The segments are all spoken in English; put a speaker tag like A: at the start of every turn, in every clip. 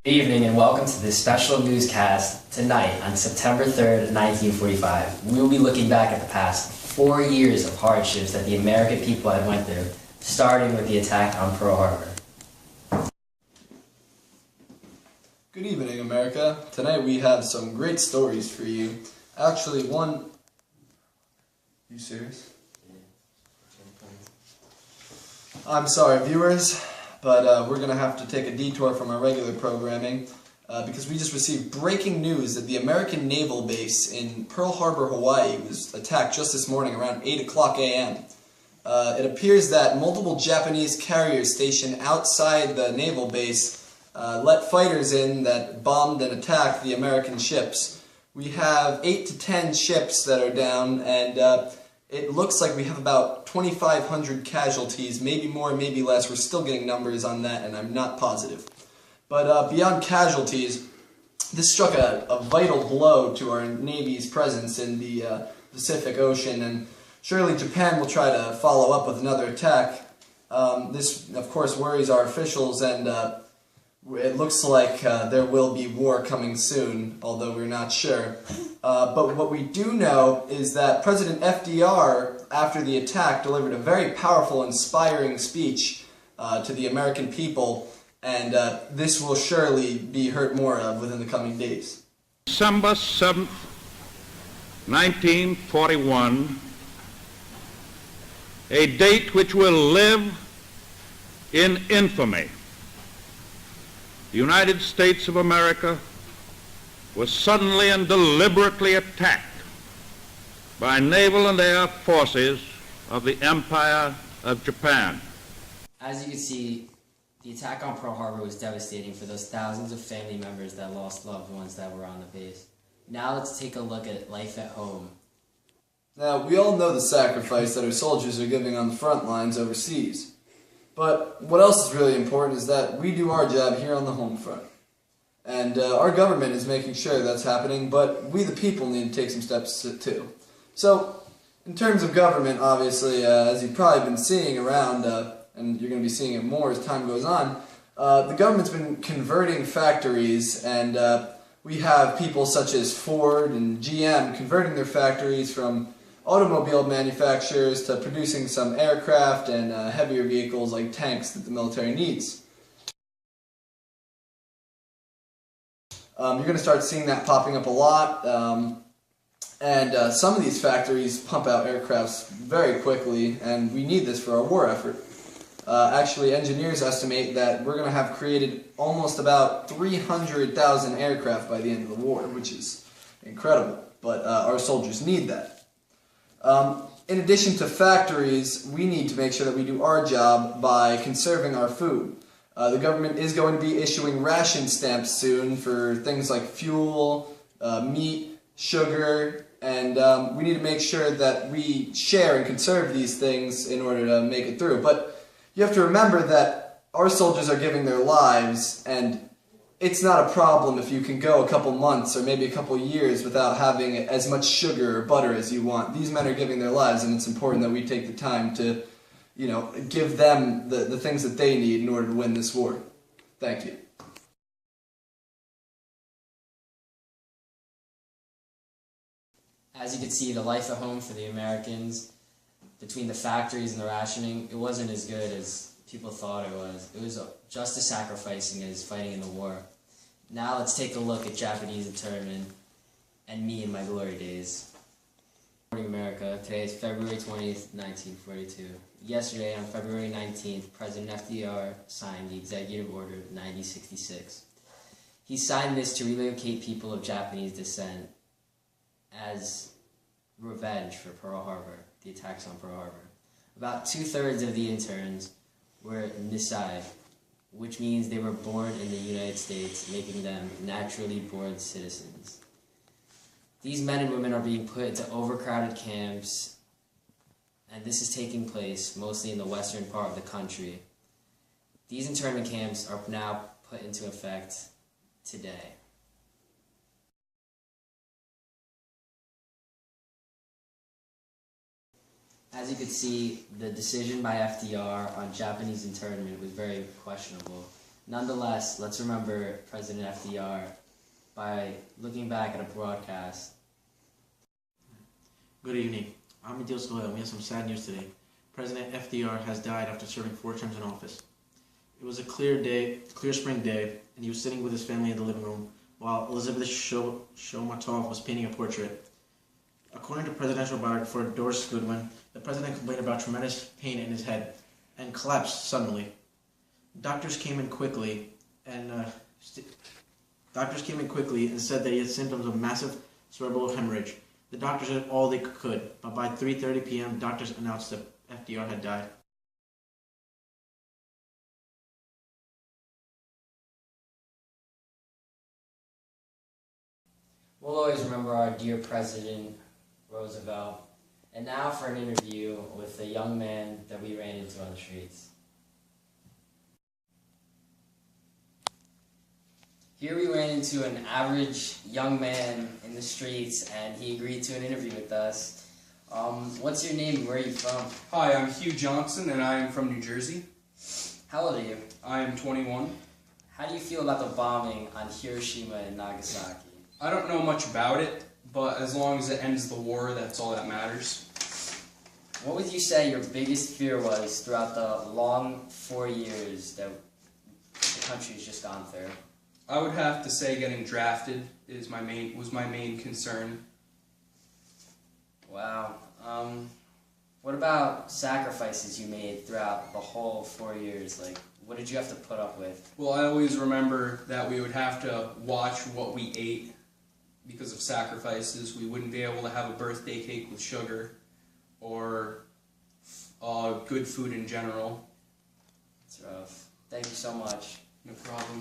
A: Good evening and welcome to this special newscast tonight on September 3rd, 1945. We will be looking back at the past 4 years of hardships that the American people had went through, starting with the attack on Pearl Harbor.
B: Good evening, America. Tonight we have some great stories for you. Actually, one... You serious? I'm sorry, viewers, but we're going to have to take a detour from our regular programming because we just received breaking news that the American naval base in Pearl Harbor, Hawaii was attacked just this morning around 8 o'clock a.m. It appears that multiple Japanese carriers stationed outside the naval base let fighters in that bombed and attacked the American ships. We have 8 to 10 ships that are down, and it looks like we have about 2,500 casualties, maybe more, maybe less. We're still getting numbers on that, and I'm not positive. But beyond casualties, this struck a vital blow to our Navy's presence in the Pacific Ocean, and surely Japan will try to follow up with another attack. This, of course, worries our officials, and it looks like there will be war coming soon, although we're not sure. But what we do know is that President FDR, after the attack, delivered a very powerful, inspiring speech to the American people, and this will surely be heard more of within the coming days.
C: December 7th, 1941, a date which will live in infamy. The United States of America was suddenly and deliberately attacked by naval and air forces of the Empire of Japan.
A: As you can see, the attack on Pearl Harbor was devastating for those thousands of family members that lost loved ones that were on the base. Now let's take a look at life at home.
B: Now, we all know the sacrifice that our soldiers are giving on the front lines overseas. But what else is really important is that we do our job here on the home front. And our government is making sure that's happening, but we the people need to take some steps too. So, in terms of government, obviously, as you've probably been seeing around, and you're going to be seeing it more as time goes on, the government's been converting factories, and we have people such as Ford and GM converting their factories from automobile manufacturers to producing some aircraft and heavier vehicles like tanks that the military needs. You're going to start seeing that popping up a lot, and some of these factories pump out aircrafts very quickly, and we need this for our war effort. Actually, engineers estimate that we're going to have created almost about 300,000 aircraft by the end of the war, which is incredible, but our soldiers need that. In addition to factories, we need to make sure that we do our job by conserving our food. The government is going to be issuing ration stamps soon for things like fuel, meat, sugar, and we need to make sure that we share and conserve these things in order to make it through. But you have to remember that our soldiers are giving their lives, and it's not a problem if you can go a couple months or maybe a couple years without having as much sugar or butter as you want. These men are giving their lives, and it's important that we take the time to, give them the things that they need in order to win this war. Thank you.
A: As you can see, the life at home for the Americans, between the factories and the rationing, it wasn't as good as people thought it was. It was just as sacrificing as fighting in the war. Now let's take a look at Japanese internment and me in my glory days. Good morning, America. Today is February 20th, 1942. Yesterday, on February 19th, President FDR signed the Executive Order 9066. He signed this to relocate people of Japanese descent as revenge for Pearl Harbor, the attacks on Pearl Harbor. About 2/3 of the interns were Nisei, which means they were born in the United States, making them naturally born citizens. These men and women are being put into overcrowded camps, and this is taking place mostly in the western part of the country. These internment camps are now put into effect today. As you could see, the decision by FDR on Japanese internment was very questionable. Nonetheless, let's remember President FDR by looking back at a broadcast.
D: Good evening. I'm Adil Sohail, and we have some sad news today. President FDR has died after serving 4 terms in office. It was a clear spring day, and he was sitting with his family in the living room while Elizabeth Shomatov was painting a portrait. According to presidential biographer Doris Goodwin, the president complained about tremendous pain in his head and collapsed suddenly. Doctors came in quickly and said that he had symptoms of massive cerebral hemorrhage. The doctors did all they could, but by 3:30 p.m., doctors announced that FDR had died.
A: We'll always remember our dear President Roosevelt. And now for an interview with a young man that we ran into on the streets. Here we ran into an average young man in the streets, and he agreed to an interview with us. What's your name and where are you from?
E: Hi, I'm Hugh Johnson, and I am from New Jersey.
A: How old are you?
E: I am 21.
A: How do you feel about the bombing on Hiroshima and Nagasaki?
E: I don't know much about it, but as long as it ends the war, that's all that matters.
A: What would you say your biggest fear was throughout the long 4 years that the country's just gone through?
E: I would have to say getting drafted was my main concern.
A: Wow. What about sacrifices you made throughout the whole 4 years? Like, what did you have to put up with?
E: Well, I always remember that we would have to watch what we ate because of sacrifices. We wouldn't be able to have a birthday cake with sugar or good food in general.
A: It's rough. Thank you so much.
E: No problem.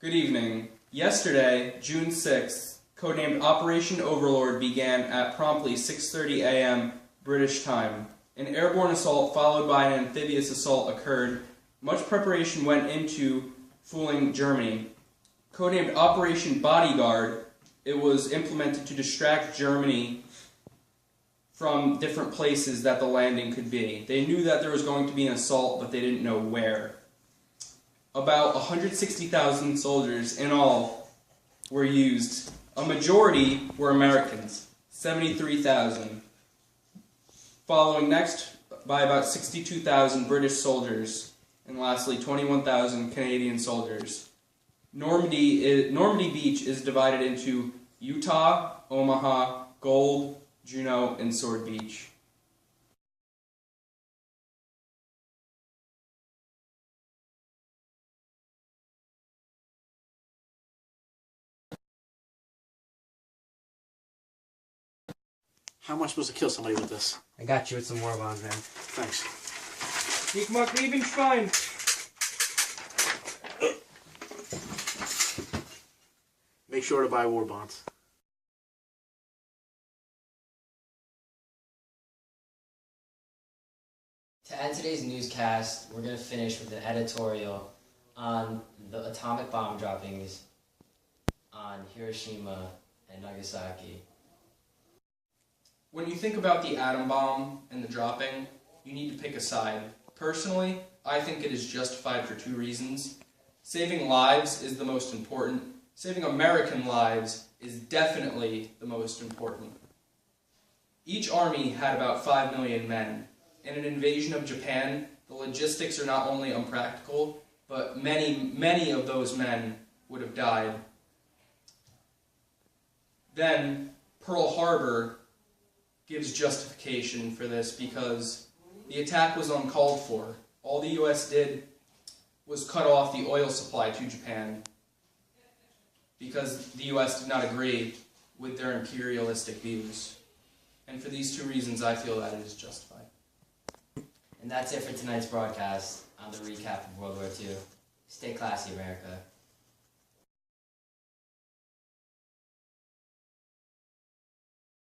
E: Good evening. Yesterday, June 6th, codenamed Operation Overlord began at promptly 6:30 a.m. British time. An airborne assault followed by an amphibious assault occurred. Much preparation went into fooling Germany. Codenamed Operation Bodyguard, it was implemented to distract Germany from different places that the landing could be. They knew that there was going to be an assault, but they didn't know where. About 160,000 soldiers in all were used. A majority were Americans, 73,000. Following next by about 62,000 British soldiers, and lastly 21,000 Canadian soldiers. Normandy Beach is divided into Utah, Omaha, Gold, Juneau, and Sword Beach.
D: How am I supposed to kill somebody with this?
A: I got you with some war bonds, man.
D: Thanks.
E: Ich mag Liebenstein.
D: Make sure to buy war bonds.
A: To end today's newscast, we're going to finish with an editorial on the atomic bomb droppings on Hiroshima and Nagasaki.
E: When you think about the atom bomb and the dropping, you need to pick a side. Personally, I think it is justified for 2 reasons. Saving lives is the most important. Saving American lives is definitely the most important. Each army had about 5 million men. In an invasion of Japan, the logistics are not only unpractical, but many of those men would have died. Then, Pearl Harbor gives justification for this because the attack was uncalled for. All the U.S. did was cut off the oil supply to Japan because the U.S. did not agree with their imperialistic views. And for these 2 reasons, I feel that it is justified.
A: And that's it for tonight's broadcast on the recap of World War II. Stay classy, America.